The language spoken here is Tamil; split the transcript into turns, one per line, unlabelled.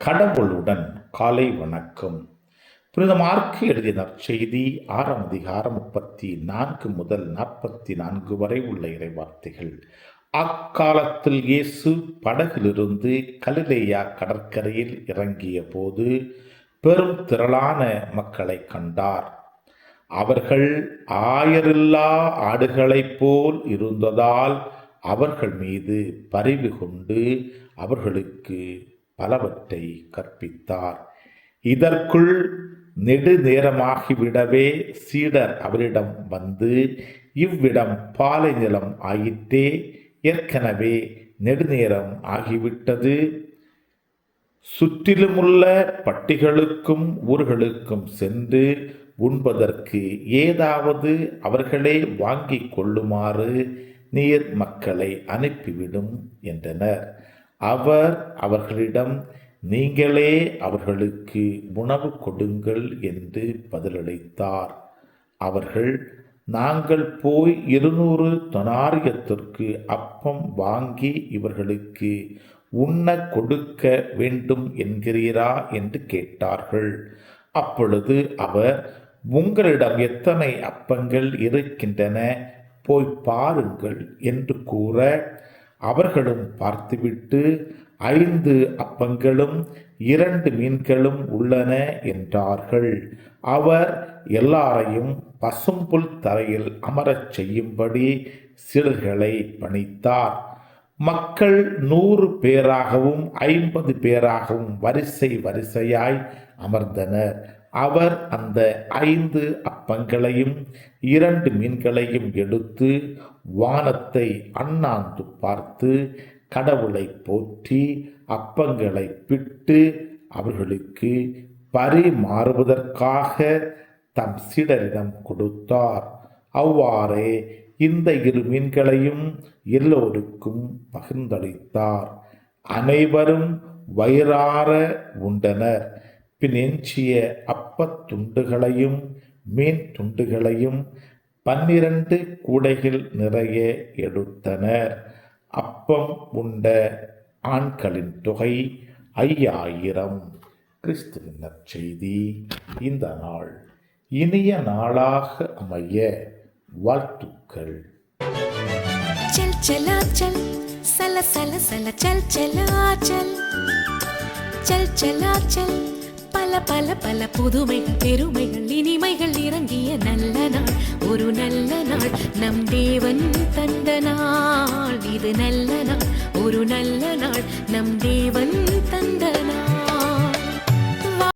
கடவுளுடன் காலை வணக்கம். புனித மார்க்கு எழுதிய நற்செய்தி 6ஆம் அதிகாரம் 34 முதல் 44 வரை உள்ள இறைவார்த்தைகள். அக்காலத்தில் இயேசு படகிலிருந்து கலிலேயா கடற்கரையில் இறங்கிய போது பெரும் திரளான மக்களை கண்டார். அவர்கள் ஆயரில்லா ஆடுகளைப் போல் இருந்ததால் அவர்கள் மீது பரிவு கொண்டு அவர்களுக்கு பலவற்றை கற்பித்தார். இதற்குள் நெடுநேரமாகிவிடவே சீடர் அவரிடம் வந்து, இவ்விடம் பாலை நிலம் ஆயிற்றே, ஏற்கனவே நெடுநேரம் ஆகிவிட்டது. சுற்றிலுமுள்ள பட்டிகளுக்கும் ஊர்களுக்கும் சென்று உண்பதற்கு ஏதாவது அவர்களே வாங்கிக் கொள்ளுமாறு நீர் மக்களை அனுப்பிவிடும் என்றனர். அவர் அவர்களிடம், நீங்களே அவர்களுக்கு உணவு கொடுங்கள் என்று பதிலளித்தார். அவர்கள், நாங்கள் போய் 200 தெனாரியத்திற்கு அப்பம் வாங்கி இவர்களுக்கு உண்ண கொடுக்க வேண்டும் என்கிறீரா என்று கேட்டார்கள். அப்பொழுது அவர், உங்களிடம் எத்தனை அப்பங்கள் இருக்கின்றன, போய் பாருங்கள் என்று கூற, அவர்களும் பார்த்துவிட்டு, 5 அப்பங்களும் 2 மீன்களும் உள்ளன என்றார்கள். அவர் எல்லாரையும் பசும்புல் தரையில் அமரச் செய்யும்படி சீடர்களை பணித்தார். மக்கள் 100 பேராகவும் 50 பேராகவும் வரிசை வரிசையாய் அமர்ந்தனர். அவர் அந்த 5 அப்பங்களையும் 2 மீன்களையும் எடுத்து வானத்தை அண்ணாந்து பார்த்து கடவுளை போற்றி அப்பங்களை பிட்டு அவர்களுக்கு பரிமாறுவதற்காக தம் சீடரிடம் கொடுத்தார். அவ்வாறே இந்த 2 மீன்களையும் எல்லோருக்கும் பகிர்ந்தளித்தார். அனைவரும் வயிறார உண்டனர். பின் எஞ்சிய அப்பத்துண்டுகளையும் மீன் துண்டுகளையும் 12 கூடைகள் நிறைய எடுத்தனர். அப்பம் உண்ட ஆண்களின் தொகை 5000. கிறிஸ்துவின் நற்செய்தி. இந்த நாள் இனிய நாளாக அமைய வாழ்த்துக்கள்.
चल चला चल सला सला सला चल चला चल चल चला चल பல பல பல புதுமைகள் பெருமைகள் இனிமைகள் இறங்கிய நல்ல நாள், ஒரு நல்ல நாள், நம் தேவன் தந்த நாள். இது நல்ல நாள், ஒரு நல்ல நாள், நம் தேவன் தந்த